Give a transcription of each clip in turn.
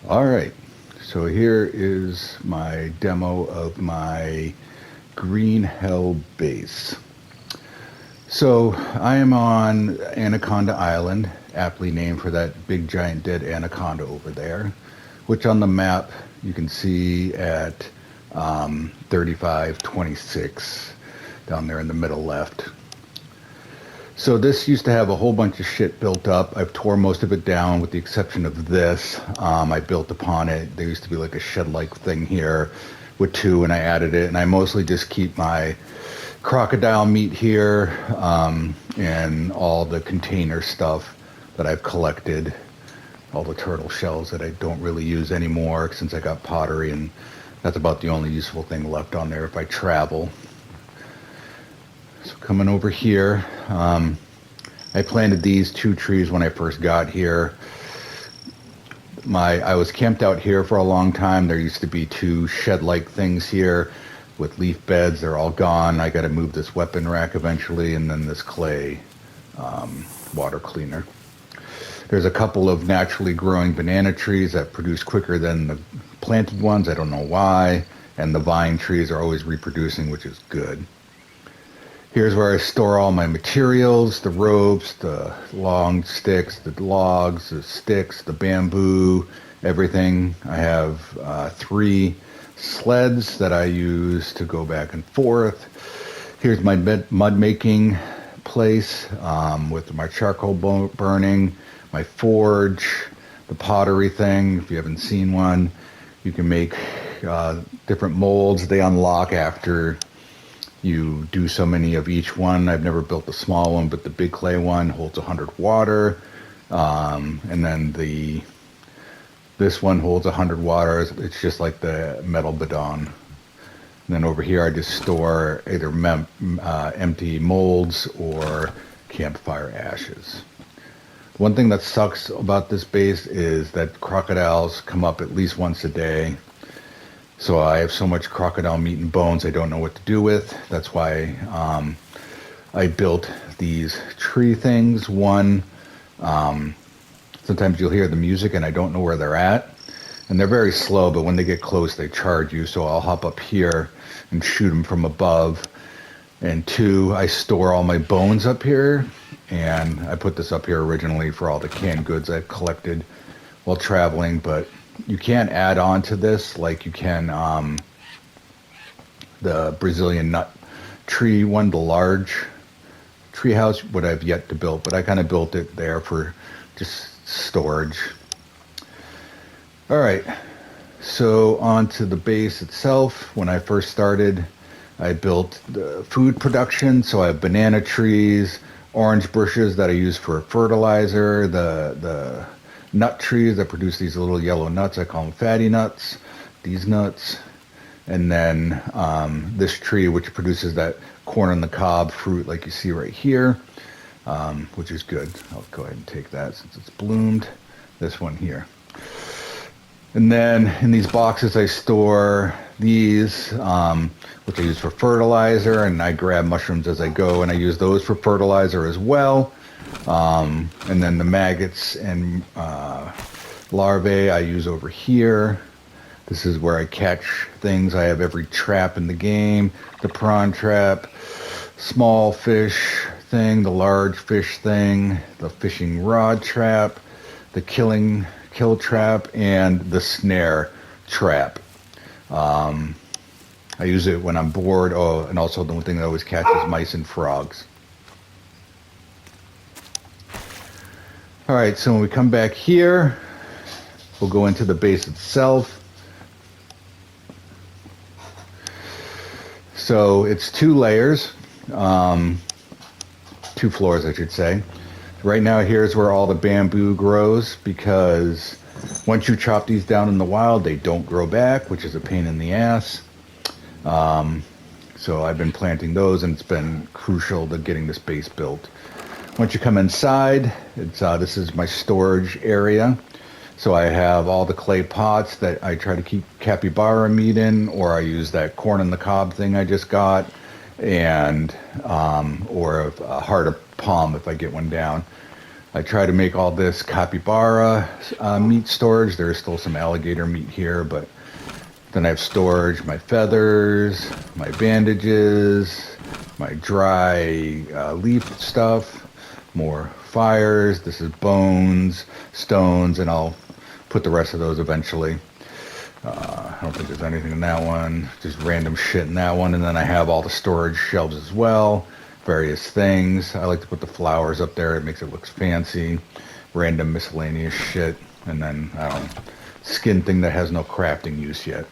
All right, so here is my demo of my Green Hell base. So I am on Anaconda Island, aptly named for that big giant dead anaconda over there, which on the map you can see at 3526 down there in the middle left. So this used to have a whole bunch of shit built up. I've tore most of it down with the exception of this. I built upon it. There used to be like a shed-like thing here with two, and I added it. And I mostly just keep my crocodile meat here, and all the container stuff that I've collected, all the turtle shells that I don't really use anymore since I got pottery, and that's about the only useful thing left on there if I travel. So coming over here, I planted these two trees when I first got here. I was camped out here for a long time. There used to be two shed-like things here with leaf beds. They're all gone. I got to move this weapon rack eventually, and then this clay water cleaner. There's a couple of naturally growing banana trees that produce quicker than the planted ones. I don't know why. And the vine trees are always reproducing, which is good. Here's where I store all my materials, the ropes, the long sticks, the logs, the sticks, the bamboo, everything. I have 3 sleds that I use to go back and forth. Here's my mud making place with my charcoal burning, my forge, the pottery thing. If you haven't seen one, you can make different molds. They unlock after you do so many of each one. I've never built the small one, but the big clay one holds 100 water. And then this one holds 100 water. It's just like the metal bidon. And then over here, I just store either empty molds or campfire ashes. One thing that sucks about this base is that crocodiles come up at least once a day. So I have so much crocodile meat and bones I don't know what to do with. That's why I built these tree things. One, sometimes you'll hear the music and I don't know where they're at. And they're very slow, but when they get close, they charge you. So I'll hop up here and shoot them from above. And 2, I store all my bones up here. And I put this up here originally for all the canned goods I've collected while traveling, but you can't add on to this like you can the Brazilian nut tree one, the large tree house, what I've yet to build, but I kind of built it there for just storage. All right, so on to the base itself. When I first started, I built the food production, so I have banana trees, orange bushes that I use for fertilizer, the nut trees that produce these little yellow nuts. I call them fatty nuts, these nuts. And then this tree, which produces that corn on the cob fruit like you see right here, which is good. I'll go ahead and take that since it's bloomed. This one here. And then in these boxes, I store these, which I use for fertilizer, and I grab mushrooms as I go, and I use those for fertilizer as well. And then the maggots and larvae I use over here. This is where I catch things. I have every trap in the game. The prawn trap, small fish thing, the large fish thing, the fishing rod trap, the kill trap, and the snare trap. I use it when I'm bored. Oh, and also the one thing that I always catch is mice and frogs. All right, so when we come back here, we'll go into the base itself. So it's 2 layers, 2 floors, I should say. Right now, here's where all the bamboo grows, because once you chop these down in the wild, they don't grow back, which is a pain in the ass. So I've been planting those, and it's been crucial to getting this base built. Once you come inside, this is my storage area. So I have all the clay pots that I try to keep capybara meat in, or I use that corn on the cob thing I just got, and or a heart of palm if I get one down. I try to make all this capybara meat storage. There is still some alligator meat here, but then I have storage, my feathers, my bandages, my dry leaf stuff, more fires. This is bones, stones, and I'll put the rest of those eventually. I don't think there's anything in that one, just random shit in that one. And then I have all the storage shelves as well, various things. I like to put the flowers up there. It makes it look fancy. Random miscellaneous shit. And then, I don't know, skin thing that has no crafting use yet.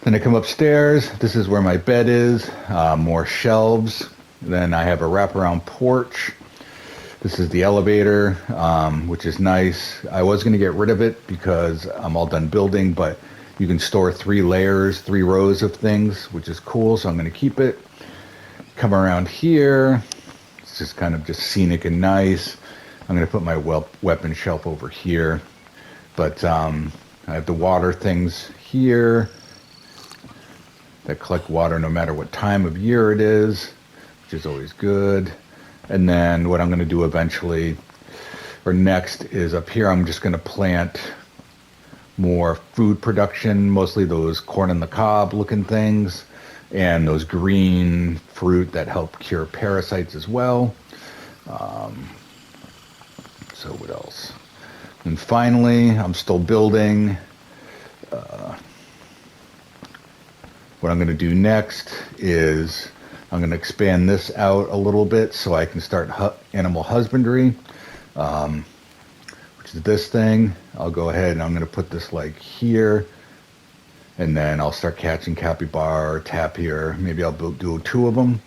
Then I come upstairs. This is where my bed is. More shelves. Then I have a wraparound porch. This is the elevator, which is nice. I was going to get rid of it because I'm all done building, but you can store 3 layers, 3 rows of things, which is cool, so I'm going to keep it. Come around here. It's just kind of just scenic and nice. I'm going to put my weapon shelf over here. But I have the water things here that collect water no matter what time of year it is, which is always good. And then what I'm going to do eventually, or next, is up here I'm just going to plant more food production, mostly those corn on the cob looking things, and those green fruit that help cure parasites as well. So what else? And finally, I'm still building. What I'm going to do next is I'm going to expand this out a little bit so I can start animal husbandry, which is this thing. I'll go ahead and I'm going to put this like here, and then I'll start catching capybara or tapir. Maybe I'll do 2 of them. And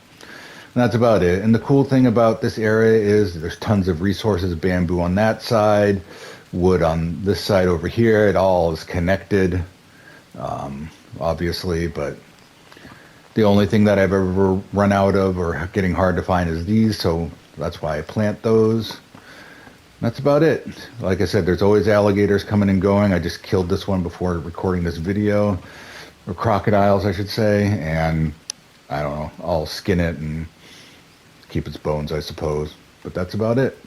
that's about it. And the cool thing about this area is there's tons of resources, bamboo on that side, wood on this side over here. It all is connected, obviously, but the only thing that I've ever run out of or getting hard to find is these, so that's why I plant those. That's about it. Like I said, there's always alligators coming and going. I just killed this one before recording this video, or crocodiles, I should say, and I don't know, I'll skin it and keep its bones, I suppose. But that's about it.